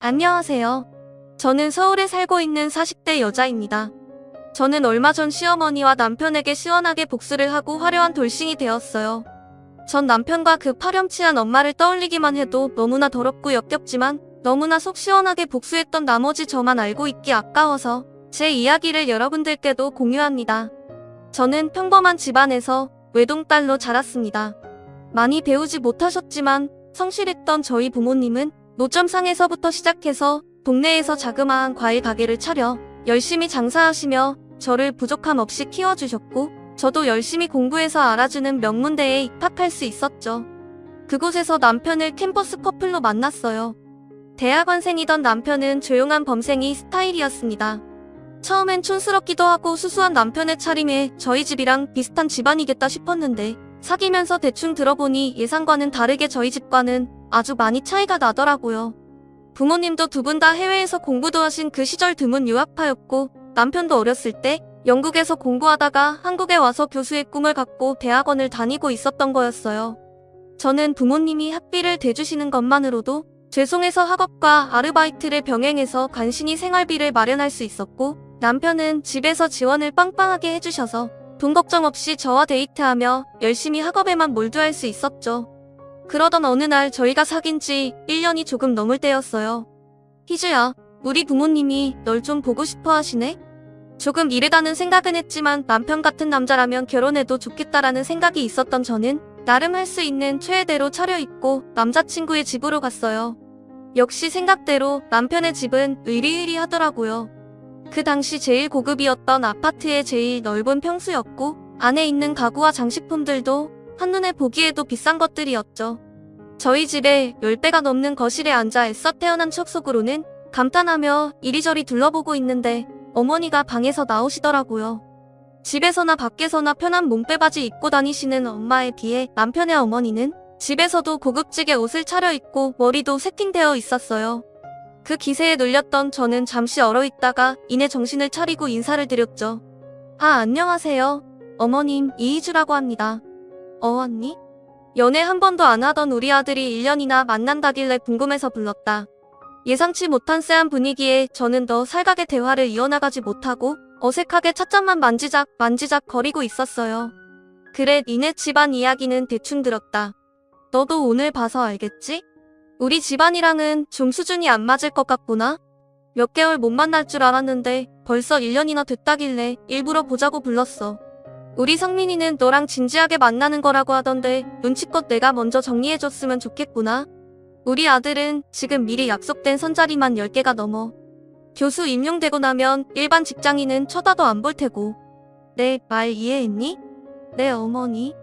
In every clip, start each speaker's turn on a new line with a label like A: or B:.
A: 안녕하세요. 저는 서울에 살고 있는 40대 여자입니다. 저는 얼마 전 시어머니와 남편에게 시원하게 복수를 하고 화려한 돌싱이 되었어요. 전 남편과 그 파렴치한 엄마를 떠올리기만 해도 너무나 더럽고 역겹지만 너무나 속 시원하게 복수했던 나머지 저만 알고 있기 아까워서 제 이야기를 여러분들께도 공유합니다. 저는 평범한 집안에서 외동딸로 자랐습니다. 많이 배우지 못하셨지만 성실했던 저희 부모님은 노점상에서부터 시작해서 동네에서 자그마한 과일 가게를 차려 열심히 장사하시며 저를 부족함 없이 키워주셨고 저도 열심히 공부해서 알아주는 명문대에 입학할 수 있었죠. 그곳에서 남편을 캠퍼스 커플로 만났어요. 대학원생이던 남편은 조용한 범생이 스타일이었습니다. 처음엔 촌스럽기도 하고 수수한 남편의 차림에 저희 집이랑 비슷한 집안이겠다 싶었는데 사귀면서 대충 들어보니 예상과는 다르게 저희 집과는 아주 많이 차이가 나더라고요. 부모님도 두 분 다 해외에서 공부도 하신 그 시절 드문 유학파였고 남편도 어렸을 때 영국에서 공부하다가 한국에 와서 교수의 꿈을 갖고 대학원을 다니고 있었던 거였어요. 저는 부모님이 학비를 대주시는 것만으로도 죄송해서 학업과 아르바이트를 병행해서 간신히 생활비를 마련할 수 있었고 남편은 집에서 지원을 빵빵하게 해주셔서 돈 걱정 없이 저와 데이트하며 열심히 학업에만 몰두할 수 있었죠. 그러던 어느 날 저희가 사귄 지 1년이 조금 넘을 때였어요. 희주야, 우리 부모님이 널 좀 보고 싶어 하시네? 조금 이르다는 생각은 했지만 남편 같은 남자라면 결혼해도 좋겠다라는 생각이 있었던 저는 나름 할 수 있는 최애대로 차려입고 남자친구의 집으로 갔어요. 역시 생각대로 남편의 집은 으리으리하더라고요. 그 당시 제일 고급이었던 아파트의 제일 넓은 평수였고 안에 있는 가구와 장식품들도 한눈에 보기에도 비싼 것들이었죠. 저희 집에 10배가 넘는 거실에 앉아 애써 태어난 척 속으로는 감탄하며 이리저리 둘러보고 있는데 어머니가 방에서 나오시더라고요. 집에서나 밖에서나 편한 몸빼바지 입고 다니시는 엄마에 비해 남편의 어머니는 집에서도 고급지게 옷을 차려입고 머리도 세팅되어 있었어요. 그 기세에 놀렸던 저는 잠시 얼어있다가 이내 정신을 차리고 인사를 드렸죠. 안녕하세요. 어머님, 이희주라고 합니다. 언니? 연애 한 번도 안 하던 우리 아들이 1년이나 만난다길래 궁금해서 불렀다. 예상치 못한 쎄한 분위기에 저는 더 살갑게 대화를 이어나가지 못하고 어색하게 찻잔만 만지작 거리고 있었어요. 그래, 니네 집안 이야기는 대충 들었다. 너도 오늘 봐서 알겠지? 우리 집안이랑은 좀 수준이 안 맞을 것 같구나? 몇 개월 못 만날 줄 알았는데 벌써 1년이나 됐다길래 일부러 보자고 불렀어. 우리 성민이는 너랑 진지하게 만나는 거라고 하던데 눈치껏 내가 먼저 정리해줬으면 좋겠구나. 우리 아들은 지금 미리 약속된 선자리만 10개가 넘어. 교수 임용되고 나면 일반 직장인은 쳐다도 안 볼 테고. 내 말 이해했니? 네, 어머니.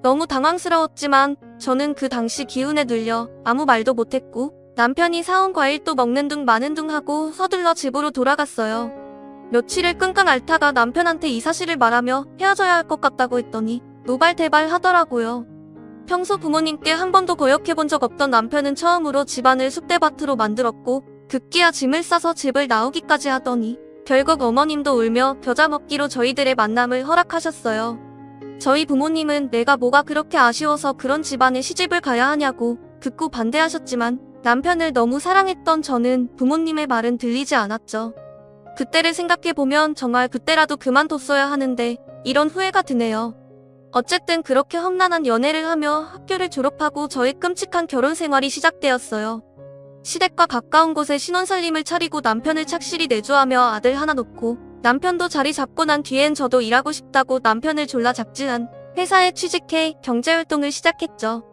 A: 너무 당황스러웠지만 저는 그 당시 기운에 눌려 아무 말도 못했고 남편이 사온 과일도 먹는 둥 마는 둥 하고 서둘러 집으로 돌아갔어요. 며칠을 끙끙 앓다가 남편한테 이 사실을 말하며 헤어져야 할 것 같다고 했더니 노발대발 하더라고요. 평소 부모님께 한 번도 거역해본 적 없던 남편은 처음으로 집안을 쑥대밭으로 만들었고 급기야 짐을 싸서 집을 나오기까지 하더니 결국 어머님도 울며 겨자 먹기로 저희들의 만남을 허락하셨어요. 저희 부모님은 내가 뭐가 그렇게 아쉬워서 그런 집안에 시집을 가야 하냐고 극구 반대하셨지만 남편을 너무 사랑했던 저는 부모님의 말은 들리지 않았죠. 그때를 생각해보면 정말 그때라도 그만뒀어야 하는데 이런 후회가 드네요. 어쨌든 그렇게 험난한 연애를 하며 학교를 졸업하고 저의 끔찍한 결혼 생활이 시작되었어요. 시댁과 가까운 곳에 신혼살림을 차리고 남편을 착실히 내조하며 아들 하나 놓고 남편도 자리 잡고 난 뒤엔 저도 일하고 싶다고 남편을 졸라 잡지한 회사에 취직해 경제활동을 시작했죠.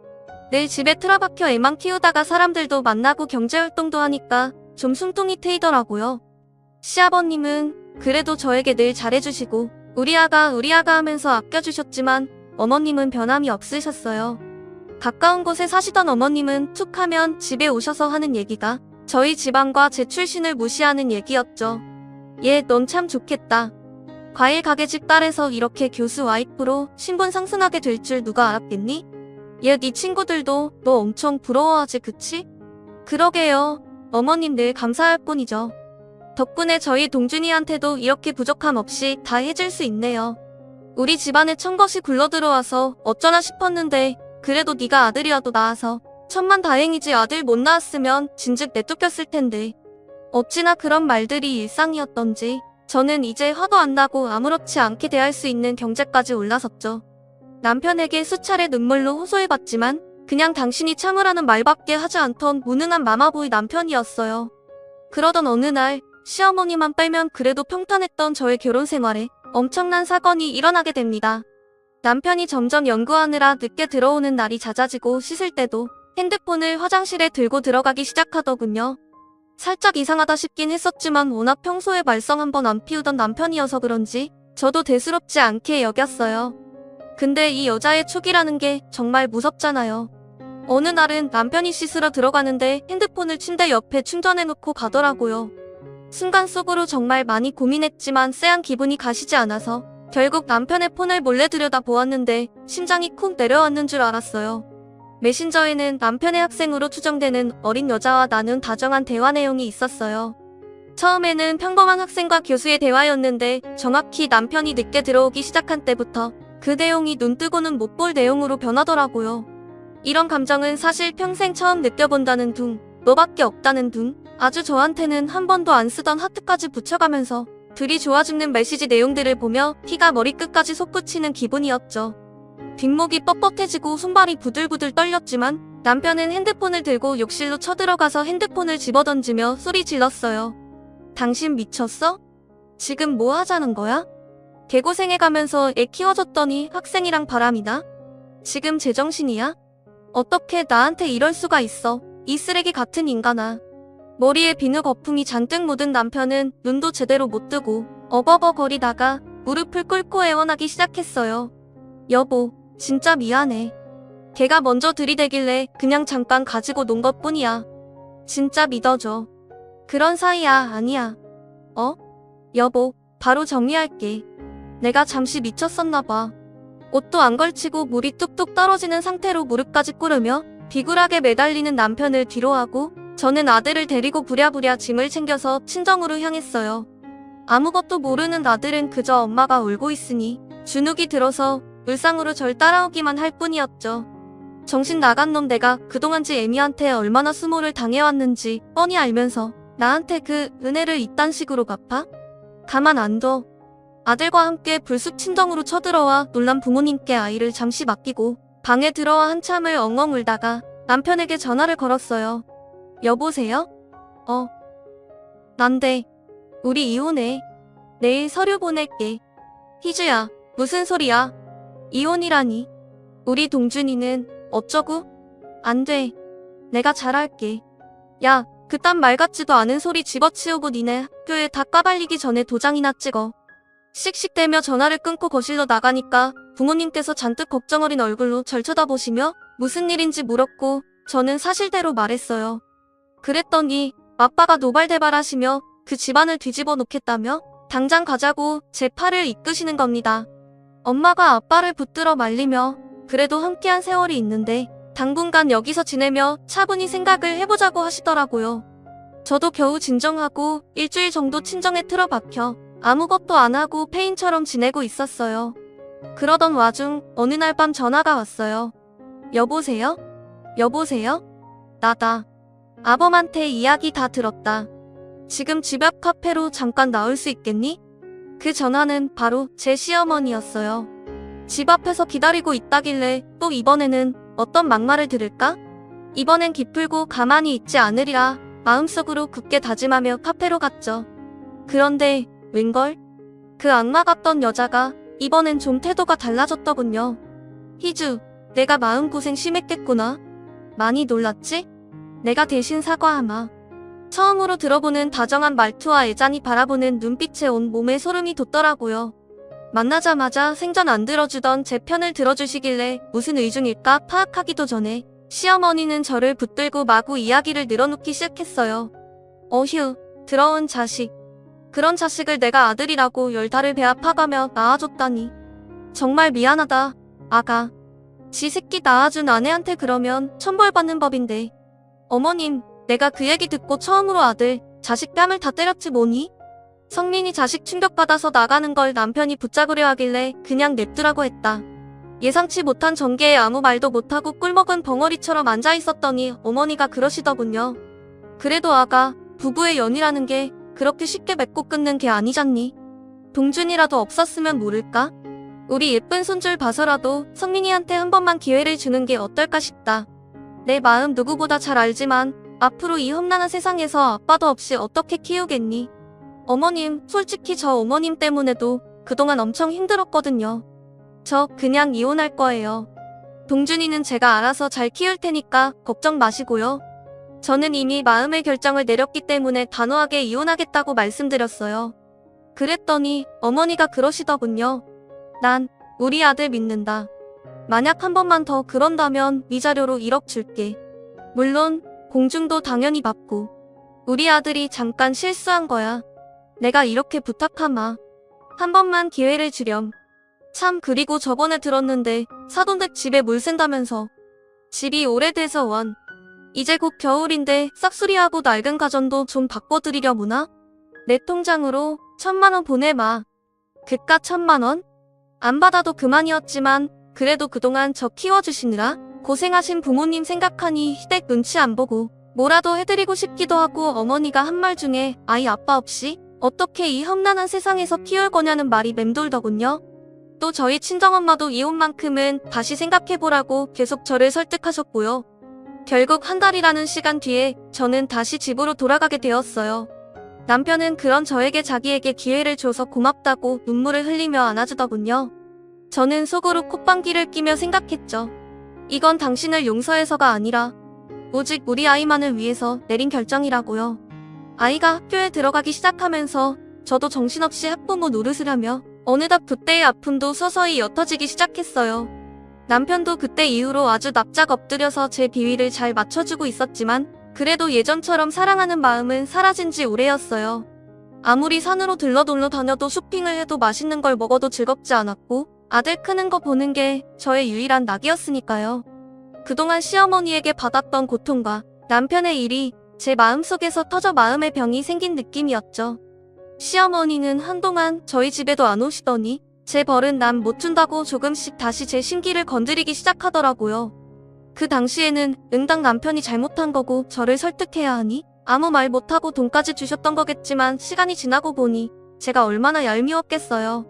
A: 늘 집에 틀어박혀 애만 키우다가 사람들도 만나고 경제활동도 하니까 좀 숨통이 트이더라고요. 시아버님은 그래도 저에게 늘 잘해주시고 우리 아가 하면서 아껴주셨지만 어머님은 변함이 없으셨어요. 가까운 곳에 사시던 어머님은 툭 하면 집에 오셔서 하는 얘기가 저희 집안과 제 출신을 무시하는 얘기였죠. 얘 넌 참 좋겠다. 과일 가게집 딸에서 이렇게 교수 와이프로 신분 상승하게 될 줄 누가 알았겠니? 얘 네 친구들도 너 엄청 부러워하지 그치? 그러게요. 어머님 늘 감사할 뿐이죠. 덕분에 저희 동준이한테도 이렇게 부족함 없이 다 해줄 수 있네요. 우리 집안에 천것이 굴러들어와서 어쩌나 싶었는데 그래도 네가 아들이어도 낳아서 천만다행이지 아들 못 낳았으면 진즉 내쫓겼을 텐데. 어찌나 그런 말들이 일상이었던지 저는 이제 화도 안 나고 아무렇지 않게 대할 수 있는 경제까지 올라섰죠. 남편에게 수차례 눈물로 호소해봤지만 그냥 당신이 참으라는 말밖에 하지 않던 무능한 마마보이 남편이었어요. 그러던 어느 날 시어머니만 빼면 그래도 평탄했던 저의 결혼 생활에 엄청난 사건이 일어나게 됩니다. 남편이 점점 연구하느라 늦게 들어오는 날이 잦아지고 씻을 때도 핸드폰을 화장실에 들고 들어가기 시작하더군요. 살짝 이상하다 싶긴 했었지만 워낙 평소에 말썽 한번 안 피우던 남편이어서 그런지 저도 대수롭지 않게 여겼어요. 근데 이 여자의 촉이라는 게 정말 무섭잖아요. 어느 날은 남편이 씻으러 들어가는데 핸드폰을 침대 옆에 충전해놓고 가더라고요. 순간 속으로 정말 많이 고민했지만 쎄한 기분이 가시지 않아서 결국 남편의 폰을 몰래 들여다보았는데 심장이 콕 내려앉는 줄 알았어요. 메신저에는 남편의 학생으로 추정되는 어린 여자와 나눈 다정한 대화 내용이 있었어요. 처음에는 평범한 학생과 교수의 대화였는데 정확히 남편이 늦게 들어오기 시작한 때부터 그 내용이 눈 뜨고는 못 볼 내용으로 변하더라고요. 이런 감정은 사실 평생 처음 느껴본다는 둥, 너밖에 없다는 둥, 아주 저한테는 한 번도 안 쓰던 하트까지 붙여가면서 둘이 좋아 죽는 메시지 내용들을 보며 피가 머리끝까지 솟구치는 기분이었죠. 뒷목이 뻣뻣해지고 손발이 부들부들 떨렸지만 남편은 핸드폰을 들고 욕실로 쳐들어가서 핸드폰을 집어던지며 소리 질렀어요. 당신 미쳤어? 지금 뭐 하자는 거야? 개고생해가면서 애 키워줬더니 학생이랑 바람이다? 지금 제정신이야? 어떻게 나한테 이럴 수가 있어? 이 쓰레기 같은 인간아. 머리에 비누 거품이 잔뜩 묻은 남편은 눈도 제대로 못 뜨고 어버버거리다가 무릎을 꿇고 애원하기 시작했어요. 여보, 진짜 미안해. 걔가 먼저 들이대길래 그냥 잠깐 가지고 논 것뿐이야. 진짜 믿어줘. 그런 사이야, 아니야. 여보, 바로 정리할게. 내가 잠시 미쳤었나봐. 옷도 안 걸치고 물이 뚝뚝 떨어지는 상태로 무릎까지 꿇으며 비굴하게 매달리는 남편을 뒤로하고 저는 아들을 데리고 부랴부랴 짐을 챙겨서 친정으로 향했어요. 아무것도 모르는 아들은 그저 엄마가 울고 있으니 주눅이 들어서 울상으로 절 따라오기만 할 뿐이었죠. 정신 나간 놈 내가 그동안 지 애미한테 얼마나 수모를 당해왔는지 뻔히 알면서 나한테 그 은혜를 이딴 식으로 갚아? 가만 안 둬. 아들과 함께 불쑥 친정으로 쳐들어와 놀란 부모님께 아이를 잠시 맡기고 방에 들어와 한참을 엉엉 울다가 남편에게 전화를 걸었어요. 여보세요? 난데. 우리 이혼해. 내일 서류 보낼게. 희주야, 무슨 소리야? 이혼이라니. 우리 동준이는 어쩌고? 안 돼. 내가 잘할게. 야, 그딴 말 같지도 않은 소리 집어치우고 니네 학교에 다 까발리기 전에 도장이나 찍어. 씩씩대며 전화를 끊고 거실로 나가니까 부모님께서 잔뜩 걱정 어린 얼굴로 절 쳐다보시며 무슨 일인지 물었고 저는 사실대로 말했어요. 그랬더니 아빠가 노발대발하시며 그 집안을 뒤집어 놓겠다며 당장 가자고 제 팔을 이끄시는 겁니다. 엄마가 아빠를 붙들어 말리며 그래도 함께한 세월이 있는데 당분간 여기서 지내며 차분히 생각을 해보자고 하시더라고요. 저도 겨우 진정하고 일주일 정도 친정에 틀어박혀 아무것도 안 하고 폐인처럼 지내고 있었어요. 그러던 와중 어느 날 밤 전화가 왔어요. 여보세요? 여보세요? 나다. 아범한테 이야기 다 들었다. 지금 집 앞 카페로 잠깐 나올 수 있겠니? 그 전화는 바로 제 시어머니였어요. 집 앞에서 기다리고 있다길래 또 이번에는 어떤 막말을 들을까? 이번엔 기풀고 가만히 있지 않으리라 마음속으로 굳게 다짐하며 카페로 갔죠. 그런데 웬걸? 그 악마 같던 여자가 이번엔 좀 태도가 달라졌더군요. 희주, 내가 마음고생 심했겠구나. 많이 놀랐지? 내가 대신 사과하마. 처음으로 들어보는 다정한 말투와 애잔히 바라보는 눈빛에 온 몸에 소름이 돋더라고요. 만나자마자 생전 안 들어주던 제 편을 들어주시길래 무슨 의중일까 파악하기도 전에 시어머니는 저를 붙들고 마구 이야기를 늘어놓기 시작했어요. 어휴, 더러운 자식. 그런 자식을 내가 아들이라고 10달을 배 아파가며 낳아줬다니. 정말 미안하다, 아가. 지 새끼 낳아준 아내한테 그러면 천벌받는 법인데. 어머님, 내가 그 얘기 듣고 처음으로 아들, 자식 뺨을 다 때렸지 뭐니? 성민이 자식 충격받아서 나가는 걸 남편이 붙잡으려 하길래 그냥 냅두라고 했다. 예상치 못한 전개에 아무 말도 못하고 꿀먹은 벙어리처럼 앉아있었더니 어머니가 그러시더군요. 그래도 아가, 부부의 연이라는 게 그렇게 쉽게 맺고 끊는 게 아니잖니. 동준이라도 없었으면 모를까? 우리 예쁜 손줄 봐서라도 성민이한테 한 번만 기회를 주는 게 어떨까 싶다. 내 마음 누구보다 잘 알지만 앞으로 이 험난한 세상에서 아빠도 없이 어떻게 키우겠니? 어머님, 솔직히 저 어머님 때문에도 그동안 엄청 힘들었거든요. 저 그냥 이혼할 거예요. 동준이는 제가 알아서 잘 키울 테니까 걱정 마시고요. 저는 이미 마음의 결정을 내렸기 때문에 단호하게 이혼하겠다고 말씀드렸어요. 그랬더니 어머니가 그러시더군요. 난 우리 아들 믿는다. 만약 한 번만 더 그런다면 위자료로 1억 줄게. 물론 공중도 당연히 받고. 우리 아들이 잠깐 실수한 거야. 내가 이렇게 부탁하마. 한 번만 기회를 주렴. 참, 그리고 저번에 들었는데 사돈댁 집에 물 샌다면서. 집이 오래돼서 원. 이제 곧 겨울인데 싹수리하고 낡은 가전도 좀 바꿔드리려무나? 내 통장으로 1,000만 원 보내마. 그깟 1,000만 원? 안 받아도 그만이었지만 그래도 그동안 저 키워주시느라 고생하신 부모님 생각하니 시댁 눈치 안 보고 뭐라도 해드리고 싶기도 하고 어머니가 한 말 중에 아이 아빠 없이 어떻게 이 험난한 세상에서 키울 거냐는 말이 맴돌더군요. 또 저희 친정엄마도 이혼만큼은 다시 생각해보라고 계속 저를 설득하셨고요. 결국 한 달이라는 시간 뒤에 저는 다시 집으로 돌아가게 되었어요. 남편은 그런 저에게 자기에게 기회를 줘서 고맙다고 눈물을 흘리며 안아주더군요. 저는 속으로 콧방귀를 끼며 생각했죠. 이건 당신을 용서해서가 아니라 오직 우리 아이만을 위해서 내린 결정이라고요. 아이가 학교에 들어가기 시작하면서 저도 정신없이 학부모 노릇을 하며 어느덧 그때의 아픔도 서서히 옅어지기 시작했어요. 남편도 그때 이후로 아주 납작 엎드려서 제 비위를 잘 맞춰주고 있었지만 그래도 예전처럼 사랑하는 마음은 사라진 지 오래였어요. 아무리 산으로 들러돌러 다녀도 쇼핑을 해도 맛있는 걸 먹어도 즐겁지 않았고 아들 크는 거 보는 게 저의 유일한 낙이었으니까요. 그동안 시어머니에게 받았던 고통과 남편의 일이 제 마음속에서 터져 마음의 병이 생긴 느낌이었죠. 시어머니는 한동안 저희 집에도 안 오시더니 제 벌은 남 못 준다고 조금씩 다시 제 심기를 건드리기 시작하더라고요. 그 당시에는 응당 남편이 잘못한 거고 저를 설득해야 하니 아무 말 못하고 돈까지 주셨던 거겠지만 시간이 지나고 보니 제가 얼마나 얄미웠겠어요.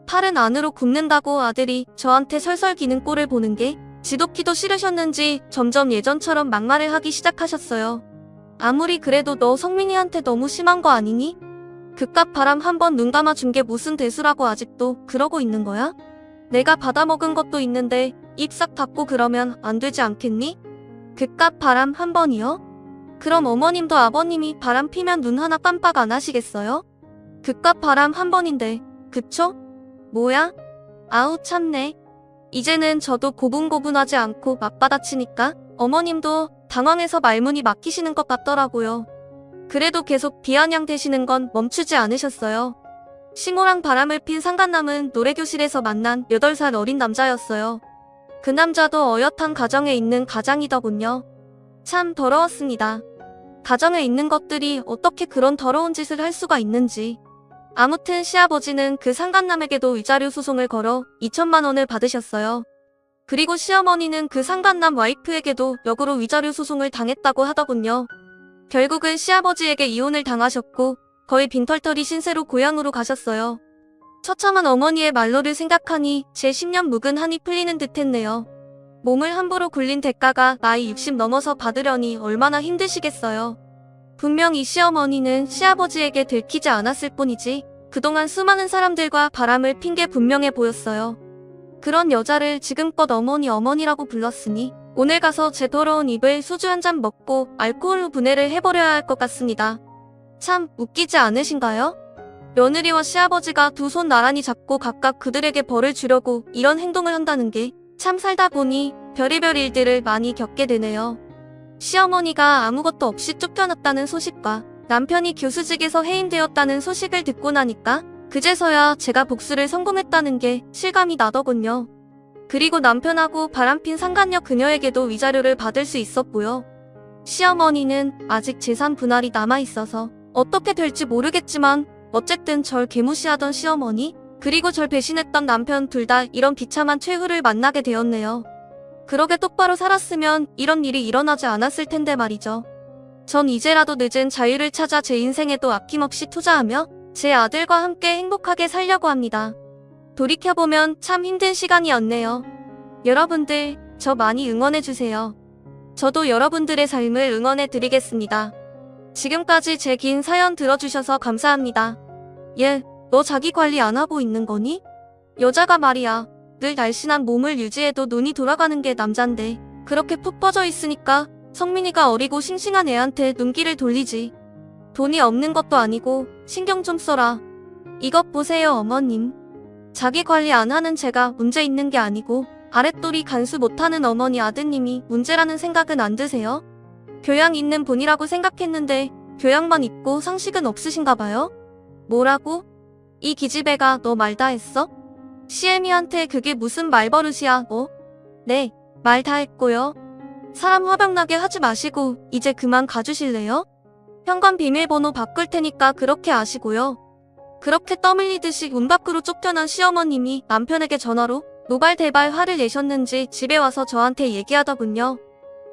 A: 팔은 안으로 굽는다고 아들이 저한테 설설 기는 꼴을 보는 게 지독히도 싫으셨는지 점점 예전처럼 막말을 하기 시작하셨어요. 아무리 그래도 너 성민이한테 너무 심한 거 아니니? 그깟 바람 한 번 눈 감아준 게 무슨 대수라고 아직도 그러고 있는 거야? 내가 받아먹은 것도 있는데 입 싹 닫고 그러면 안 되지 않겠니? 그깟 바람 한 번이요? 그럼 어머님도 아버님이 바람 피면 눈 하나 깜빡 안 하시겠어요? 그깟 바람 한 번인데, 그쵸? 뭐야? 아우 참네. 이제는 저도 고분고분하지 않고 맞받아치니까 어머님도 당황해서 말문이 막히시는 것 같더라고요. 그래도 계속 비아냥대시는 건 멈추지 않으셨어요. 싱오랑 바람을 핀 상간남은 노래교실에서 만난 8살 어린 남자였어요. 그 남자도 어엿한 가정에 있는 가장이더군요. 참 더러웠습니다. 가정에 있는 것들이 어떻게 그런 더러운 짓을 할 수가 있는지. 아무튼 시아버지는 그 상간남에게도 위자료 소송을 걸어 2,000만 원을 받으셨어요. 그리고 시어머니는 그 상간남 와이프에게도 역으로 위자료 소송을 당했다고 하더군요. 결국은 시아버지에게 이혼을 당하셨고 거의 빈털터리 신세로 고향으로 가셨어요. 처참한 어머니의 말로를 생각하니 제 10년 묵은 한이 풀리는 듯 했네요. 몸을 함부로 굴린 대가가 나이 60 넘어서 받으려니 얼마나 힘드시겠어요. 분명 이 시어머니는 시아버지에게 들키지 않았을 뿐이지 그동안 수많은 사람들과 바람을 핀 게 분명해 보였어요. 그런 여자를 지금껏 어머니라고 불렀으니 오늘 가서 제 더러운 입을 소주 한 잔 먹고 알코올로 분해를 해버려야 할 것 같습니다. 참 웃기지 않으신가요? 며느리와 시아버지가 두 손 나란히 잡고 각각 그들에게 벌을 주려고 이런 행동을 한다는 게 참 살다 보니 별의별 일들을 많이 겪게 되네요. 시어머니가 아무것도 없이 쫓겨났다는 소식과 남편이 교수직에서 해임되었다는 소식을 듣고 나니까 그제서야 제가 복수를 성공했다는 게 실감이 나더군요. 그리고 남편하고 바람핀 상간녀 그녀에게도 위자료를 받을 수 있었고요. 시어머니는 아직 재산 분할이 남아있어서 어떻게 될지 모르겠지만 어쨌든 절 개무시하던 시어머니, 그리고 절 배신했던 남편 둘 다 이런 비참한 최후를 만나게 되었네요. 그러게 똑바로 살았으면 이런 일이 일어나지 않았을 텐데 말이죠. 전 이제라도 늦은 자유를 찾아 제 인생에도 아낌없이 투자하며 제 아들과 함께 행복하게 살려고 합니다. 돌이켜보면 참 힘든 시간이었네요. 여러분들, 저 많이 응원해주세요. 저도 여러분들의 삶을 응원해드리겠습니다. 지금까지 제 긴 사연 들어주셔서 감사합니다. 얘, 너 자기 관리 안 하고 있는 거니? 여자가 말이야, 늘 날씬한 몸을 유지해도 눈이 돌아가는 게 남잔데 그렇게 푹 빠져 있으니까 성민이가 어리고 싱싱한 애한테 눈길을 돌리지. 돈이 없는 것도 아니고 신경 좀 써라. 이것 보세요 어머님. 자기 관리 안 하는 제가 문제 있는 게 아니고 아랫돌이 간수 못하는 어머니 아드님이 문제라는 생각은 안 드세요? 교양 있는 분이라고 생각했는데 교양만 있고 상식은 없으신가 봐요? 뭐라고? 이 기집애가 너 말 다 했어? 시애미한테 그게 무슨 말버릇이야 뭐? 네, 말 다 했고요. 사람 화병나게 하지 마시고 이제 그만 가주실래요? 현관 비밀번호 바꿀 테니까 그렇게 아시고요. 그렇게 떠밀리듯이 문 밖으로 쫓겨난 시어머님이 남편에게 전화로 노발대발 화를 내셨는지 집에 와서 저한테 얘기하더군요.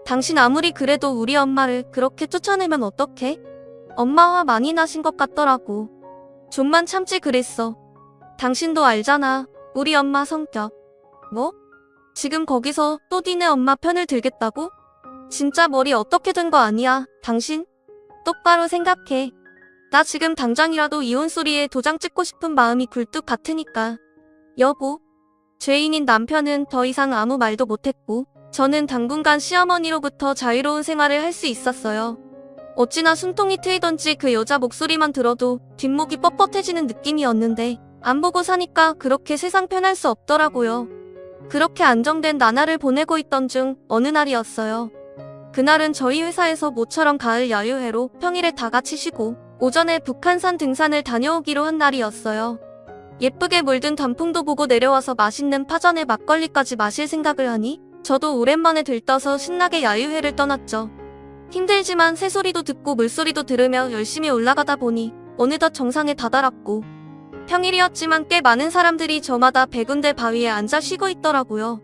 A: 당신 아무리 그래도 우리 엄마를 그렇게 쫓아내면 어떡해? 엄마 화 많이 나신 것 같더라고. 좀만 참지 그랬어. 당신도 알잖아. 우리 엄마 성격. 뭐? 지금 거기서 또 니네 엄마 편을 들겠다고? 진짜 머리 어떻게 된 거 아니야, 당신? 똑바로 생각해. 나 지금 당장이라도 이혼 소리에 도장 찍고 싶은 마음이 굴뚝 같으니까. 여보. 죄인인 남편은 더 이상 아무 말도 못했고 저는 당분간 시어머니로부터 자유로운 생활을 할 수 있었어요. 어찌나 숨통이 트이던지 그 여자 목소리만 들어도 뒷목이 뻣뻣해지는 느낌이었는데 안 보고 사니까 그렇게 세상 편할 수 없더라고요. 그렇게 안정된 나날을 보내고 있던 중 어느 날이었어요. 그날은 저희 회사에서 모처럼 가을 야유회로 평일에 다 같이 쉬고 오전에 북한산 등산을 다녀오기로 한 날이었어요. 예쁘게 물든 단풍도 보고 내려와서 맛있는 파전에 막걸리까지 마실 생각을 하니 저도 오랜만에 들떠서 신나게 야유회를 떠났죠. 힘들지만 새소리도 듣고 물소리도 들으며 열심히 올라가다 보니 어느덧 정상에 다다랐고 평일이었지만 꽤 많은 사람들이 저마다 100군데 바위에 앉아 쉬고 있더라고요.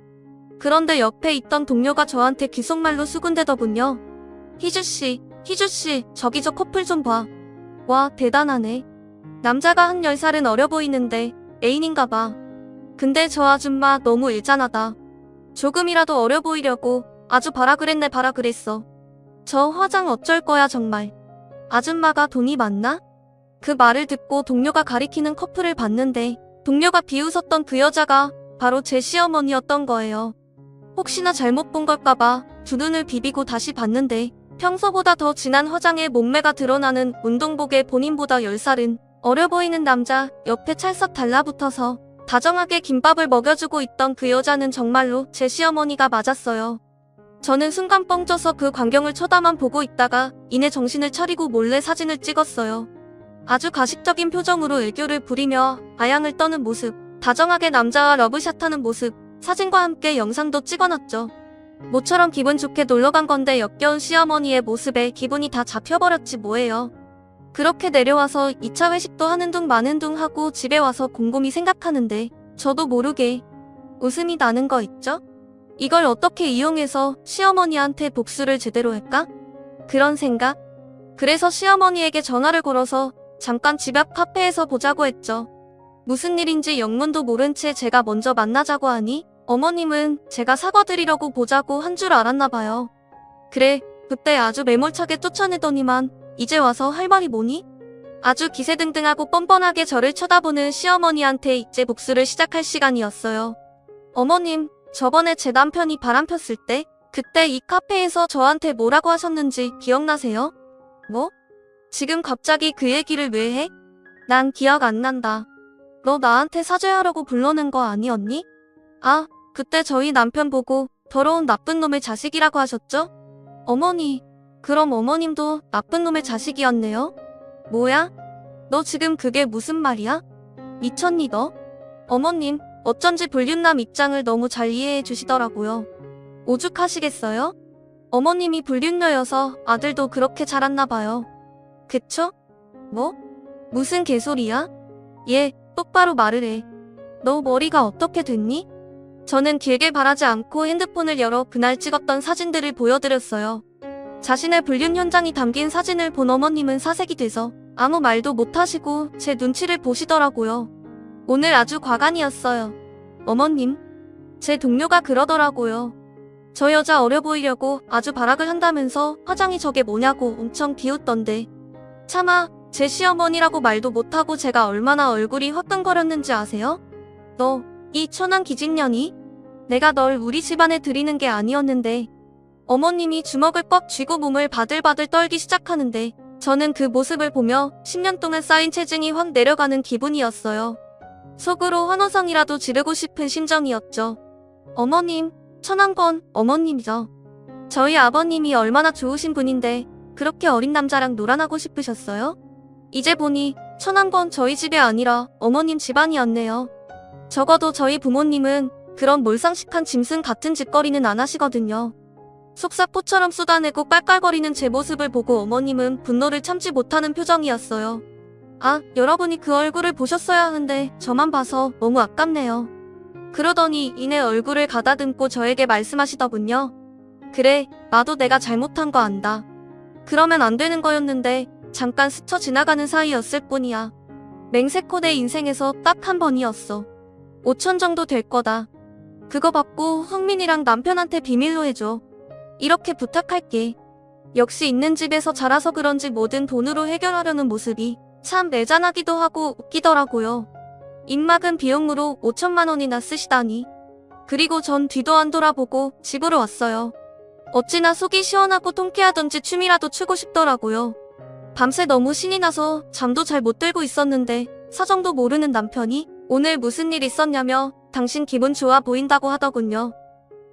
A: 그런데 옆에 있던 동료가 저한테 귓속말로 수군대더군요. 희주씨, 희주씨, 저기 저 커플 좀 봐. 와, 대단하네. 남자가 한 10살은 어려 보이는데 애인인가 봐. 근데 저 아줌마 너무 일잔하다. 조금이라도 어려 보이려고 아주 봐라 그랬네 봐라 그랬어. 저 화장 어쩔 거야 정말. 아줌마가 돈이 많나? 그 말을 듣고 동료가 가리키는 커플을 봤는데 동료가 비웃었던 그 여자가 바로 제 시어머니였던 거예요. 혹시나 잘못 본 걸까봐 두 눈을 비비고 다시 봤는데 평소보다 더 진한 화장에 몸매가 드러나는 운동복에 본인보다 10살은 어려 보이는 남자 옆에 찰싹 달라붙어서 다정하게 김밥을 먹여주고 있던 그 여자는 정말로 제 시어머니가 맞았어요. 저는 순간 뻥 쪄서 그 광경을 쳐다만 보고 있다가 이내 정신을 차리고 몰래 사진을 찍었어요. 아주 가식적인 표정으로 애교를 부리며 아양을 떠는 모습, 다정하게 남자와 러브샷하는 모습, 사진과 함께 영상도 찍어놨죠. 모처럼 기분 좋게 놀러간 건데 역겨운 시어머니의 모습에 기분이 다 잡혀버렸지 뭐예요. 그렇게 내려와서 2차 회식도 하는 둥 마는 둥 하고 집에 와서 곰곰이 생각하는데 저도 모르게 웃음이 나는 거 있죠? 이걸 어떻게 이용해서 시어머니한테 복수를 제대로 할까? 그런 생각? 그래서 시어머니에게 전화를 걸어서 잠깐 집 앞 카페에서 보자고 했죠. 무슨 일인지 영문도 모른 채 제가 먼저 만나자고 하니 어머님은 제가 사과드리려고 보자고 한 줄 알았나 봐요. 그래, 그때 아주 매몰차게 쫓아내더니만 이제 와서 할 말이 뭐니? 아주 기세등등하고 뻔뻔하게 저를 쳐다보는 시어머니한테 이제 복수를 시작할 시간이었어요. 어머님, 저번에 제 남편이 바람 폈을 때 그때 이 카페에서 저한테 뭐라고 하셨는지 기억나세요? 뭐? 지금 갑자기 그 얘기를 왜 해? 난 기억 안 난다. 너 나한테 사죄하려고 불러낸 거 아니었니? 아, 그때 저희 남편 보고 더러운 나쁜 놈의 자식이라고 하셨죠? 어머니, 그럼 어머님도 나쁜 놈의 자식이었네요? 뭐야? 너 지금 그게 무슨 말이야? 미쳤니 너? 어머님, 어쩐지 불륜남 입장을 너무 잘 이해해 주시더라고요. 오죽하시겠어요? 어머님이 불륜녀여서 아들도 그렇게 자랐나 봐요. 그쵸? 뭐? 무슨 개소리야? 얘, 똑바로 말을 해. 너 머리가 어떻게 됐니? 저는 길게 바라지 않고 핸드폰을 열어 그날 찍었던 사진들을 보여드렸어요. 자신의 불륜 현장이 담긴 사진을 본 어머님은 사색이 돼서 아무 말도 못하시고 제 눈치를 보시더라고요. 오늘 아주 과간이었어요. 어머님, 제 동료가 그러더라고요. 저 여자 어려 보이려고 아주 발악을 한다면서 화장이 저게 뭐냐고 엄청 비웃던데. 차마 제 시어머니라고 말도 못하고 제가 얼마나 얼굴이 화끈거렸는지 아세요? 너, 이 천한 기집년이? 내가 널 우리 집안에 들이는 게 아니었는데. 어머님이 주먹을 꽉 쥐고 몸을 바들바들 떨기 시작하는데 저는 그 모습을 보며 10년 동안 쌓인 체증이 확 내려가는 기분이었어요. 속으로 환호성이라도 지르고 싶은 심정이었죠. 어머님, 천한 건 어머님이죠. 저희 아버님이 얼마나 좋으신 분인데 그렇게 어린 남자랑 놀아나고 싶으셨어요? 이제 보니 천한 건 저희 집이 아니라 어머님 집안이었네요. 적어도 저희 부모님은 그런 몰상식한 짐승 같은 짓거리는 안 하시거든요. 속사포처럼 쏟아내고 깔깔거리는 제 모습을 보고 어머님은 분노를 참지 못하는 표정이었어요. 아, 여러분이 그 얼굴을 보셨어야 하는데 저만 봐서 너무 아깝네요. 그러더니 이내 얼굴을 가다듬고 저에게 말씀하시더군요. 그래, 나도 내가 잘못한 거 안다. 그러면 안 되는 거였는데 잠깐 스쳐 지나가는 사이였을 뿐이야. 맹세코 내 인생에서 딱 한 번이었어. 5천 정도 될 거다. 그거 받고 흥민이랑 남편한테 비밀로 해줘. 이렇게 부탁할게. 역시 있는 집에서 자라서 그런지 뭐든 돈으로 해결하려는 모습이 참 매잔하기도 하고 웃기더라고요. 입막은 비용으로 5천만 원이나 쓰시다니. 그리고 전 뒤도 안 돌아보고 집으로 왔어요. 어찌나 속이 시원하고 통쾌하던지 춤이라도 추고 싶더라고요. 밤새 너무 신이 나서 잠도 잘 못 들고 있었는데 사정도 모르는 남편이 오늘 무슨 일 있었냐며 당신 기분 좋아 보인다고 하더군요.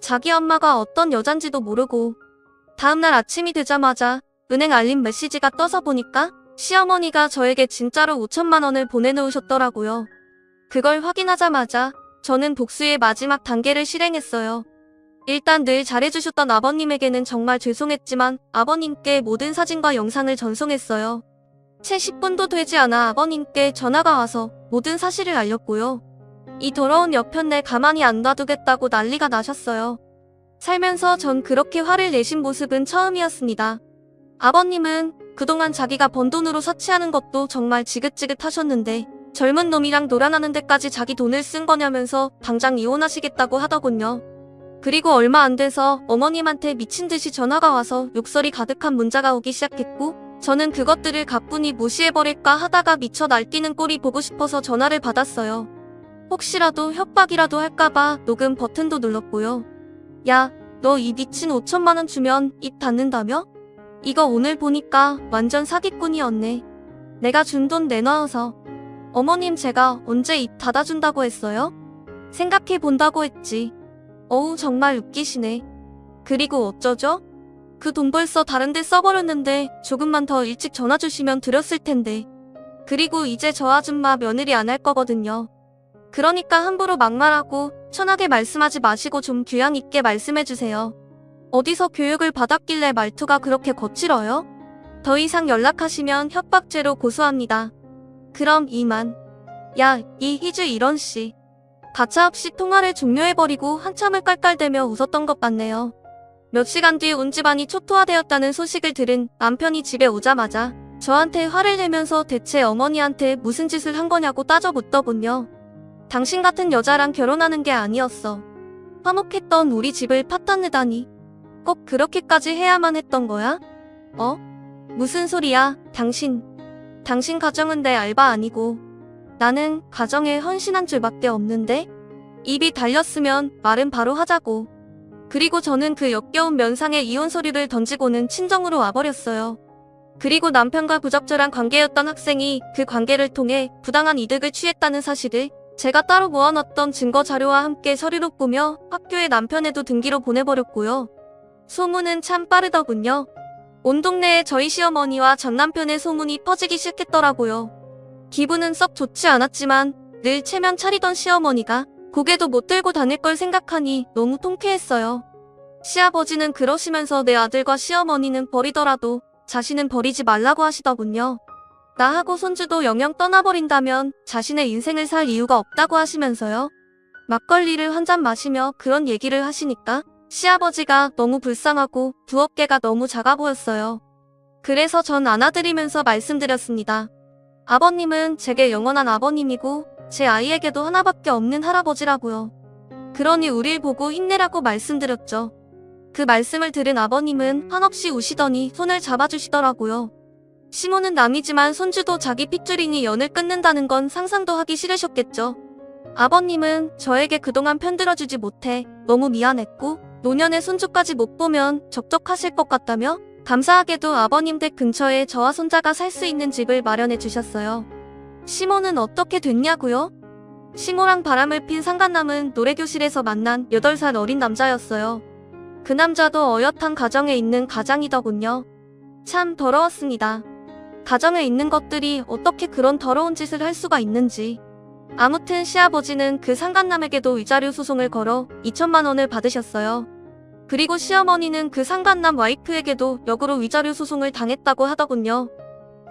A: 자기 엄마가 어떤 여잔지도 모르고. 다음날 아침이 되자마자 은행 알림 메시지가 떠서 보니까 시어머니가 저에게 진짜로 5천만 원을 보내놓으셨더라고요. 그걸 확인하자마자 저는 복수의 마지막 단계를 실행했어요. 일단 늘 잘해주셨던 아버님에게는 정말 죄송했지만 아버님께 모든 사진과 영상을 전송했어요. 채 10분도 되지 않아 아버님께 전화가 와서 모든 사실을 알렸고요. 이 더러운 여편네 가만히 안 놔두겠다고 난리가 나셨어요. 살면서 전 그렇게 화를 내신 모습은 처음이었습니다. 아버님은 그동안 자기가 번 돈으로 사치하는 것도 정말 지긋지긋하셨는데 젊은 놈이랑 놀아나는 데까지 자기 돈을 쓴 거냐면서 당장 이혼하시겠다고 하더군요. 그리고 얼마 안 돼서 어머님한테 미친 듯이 전화가 와서 욕설이 가득한 문자가 오기 시작했고 저는 그것들을 가뿐히 무시해버릴까 하다가 미쳐 날뛰는 꼴이 보고 싶어서 전화를 받았어요. 혹시라도 협박이라도 할까봐 녹음 버튼도 눌렀고요. 야, 너 이 미친 5천만 원 주면 입 닫는다며? 이거 오늘 보니까 완전 사기꾼이었네. 내가 준 돈 내놔서. 어머님 제가 언제 입 닫아준다고 했어요? 생각해 본다고 했지. 어우 정말 웃기시네. 그리고 어쩌죠? 그 돈 벌써 다른 데 써버렸는데 조금만 더 일찍 전화 주시면 드렸을 텐데. 그리고 이제 저 아줌마 며느리 안 할 거거든요. 그러니까 함부로 막말하고 천하게 말씀하지 마시고 좀 교양 있게 말씀해주세요. 어디서 교육을 받았길래 말투가 그렇게 거칠어요? 더 이상 연락하시면 협박죄로 고소합니다. 그럼 이만. 야, 이 희주 이런 씨. 가차없이 통화를 종료해버리고 한참을 깔깔대며 웃었던 것 같네요. 몇 시간 뒤 온 집안이 초토화되었다는 소식을 들은 남편이 집에 오자마자 저한테 화를 내면서 대체 어머니한테 무슨 짓을 한 거냐고 따져 묻더군요. 당신 같은 여자랑 결혼하는 게 아니었어. 화목했던 우리 집을 파탄내다니. 꼭 그렇게까지 해야만 했던 거야? 어? 무슨 소리야, 당신. 당신 가정은 내 알바 아니고. 나는 가정에 헌신한 줄밖에 없는데? 입이 달렸으면 말은 바로 하자고. 그리고 저는 그 역겨운 면상에 이혼 서류를 던지고는 친정으로 와버렸어요. 그리고 남편과 부적절한 관계였던 학생이 그 관계를 통해 부당한 이득을 취했다는 사실을 제가 따로 모아놨던 증거 자료와 함께 서류로 꾸며 학교에 남편에도 등기로 보내버렸고요. 소문은 참 빠르더군요. 온 동네에 저희 시어머니와 전 남편의 소문이 퍼지기 시작했더라고요. 기분은 썩 좋지 않았지만 늘 체면 차리던 시어머니가 고개도 못 들고 다닐 걸 생각하니 너무 통쾌했어요. 시아버지는 그러시면서 내 아들과 시어머니는 버리더라도 자신은 버리지 말라고 하시더군요. 나하고 손주도 영영 떠나버린다면 자신의 인생을 살 이유가 없다고 하시면서요. 막걸리를 한 잔 마시며 그런 얘기를 하시니까 시아버지가 너무 불쌍하고 부업계가 너무 작아 보였어요. 그래서 전 안아드리면서 말씀드렸습니다. 아버님은 제게 영원한 아버님이고 제 아이에게도 하나밖에 없는 할아버지라고요. 그러니 우릴 보고 힘내라고 말씀드렸죠. 그 말씀을 들은 아버님은 한없이 우시더니 손을 잡아주시더라고요. 시모는 남이지만 손주도 자기 핏줄이니 연을 끊는다는 건 상상도 하기 싫으셨겠죠. 아버님은 저에게 그동안 편들어주지 못해 너무 미안했고 노년의 손주까지 못 보면 적적하실 것 같다며 감사하게도 아버님 댁 근처에 저와 손자가 살 수 있는 집을 마련해 주셨어요. 시모는 어떻게 됐냐고요? 시모랑 바람을 핀 상간남은 노래교실에서 만난 8살 어린 남자였어요. 그 남자도 어엿한 가정에 있는 가장이더군요. 참 더러웠습니다. 가정에 있는 것들이 어떻게 그런 더러운 짓을 할 수가 있는지. 아무튼 시아버지는 그 상간남에게도 위자료 소송을 걸어 2천만 원을 받으셨어요. 그리고 시어머니는 그 상간남 와이프에게도 역으로 위자료 소송을 당했다고 하더군요.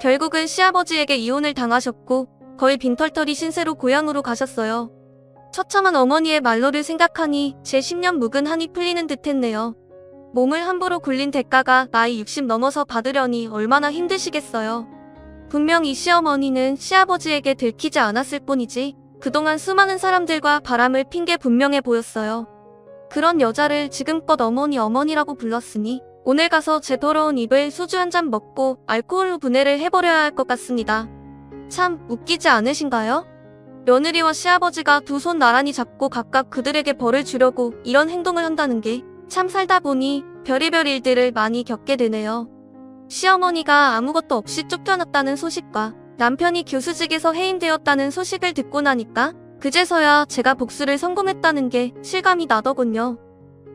A: 결국은 시아버지에게 이혼을 당하셨고 거의 빈털터리 신세로 고향으로 가셨어요. 처참한 어머니의 말로를 생각하니 제 10년 묵은 한이 풀리는 듯 했네요. 몸을 함부로 굴린 대가가 나이 60 넘어서 받으려니 얼마나 힘드시겠어요. 분명 이 시어머니는 시아버지에게 들키지 않았을 뿐이지 그동안 수많은 사람들과 바람을 핀 게 분명해 보였어요. 그런 여자를 지금껏 어머니라고 불렀으니 오늘 가서 제 더러운 입을 소주 한 잔 먹고 알코올로 분해를 해버려야 할 것 같습니다. 참 웃기지 않으신가요? 며느리와 시아버지가 두 손 나란히 잡고 각각 그들에게 벌을 주려고 이런 행동을 한다는 게 참 살다 보니 별의별 일들을 많이 겪게 되네요. 시어머니가 아무것도 없이 쫓겨났다는 소식과 남편이 교수직에서 해임되었다는 소식을 듣고 나니까 그제서야 제가 복수를 성공했다는 게 실감이 나더군요.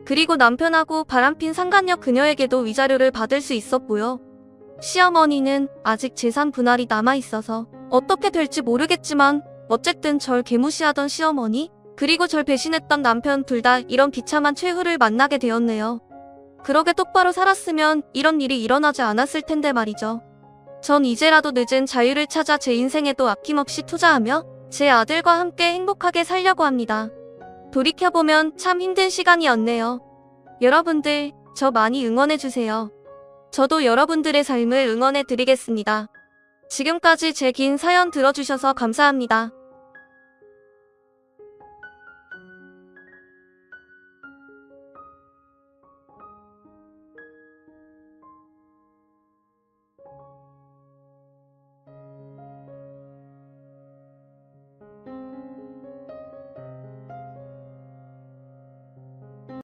A: 그리고 남편하고 바람핀 상간녀 그녀에게도 위자료를 받을 수 있었고요. 시어머니는 아직 재산 분할이 남아있어서 어떻게 될지 모르겠지만 어쨌든 절 개무시하던 시어머니 그리고 절 배신했던 남편 둘 다 이런 비참한 최후를 만나게 되었네요. 그러게 똑바로 살았으면 이런 일이 일어나지 않았을 텐데 말이죠. 전 이제라도 늦은 자유를 찾아 제 인생에도 아낌없이 투자하며 제 아들과 함께 행복하게 살려고 합니다. 돌이켜보면 참 힘든 시간이었네요. 여러분들 저 많이 응원해주세요. 저도 여러분들의 삶을 응원해드리겠습니다. 지금까지 제 긴 사연 들어주셔서 감사합니다.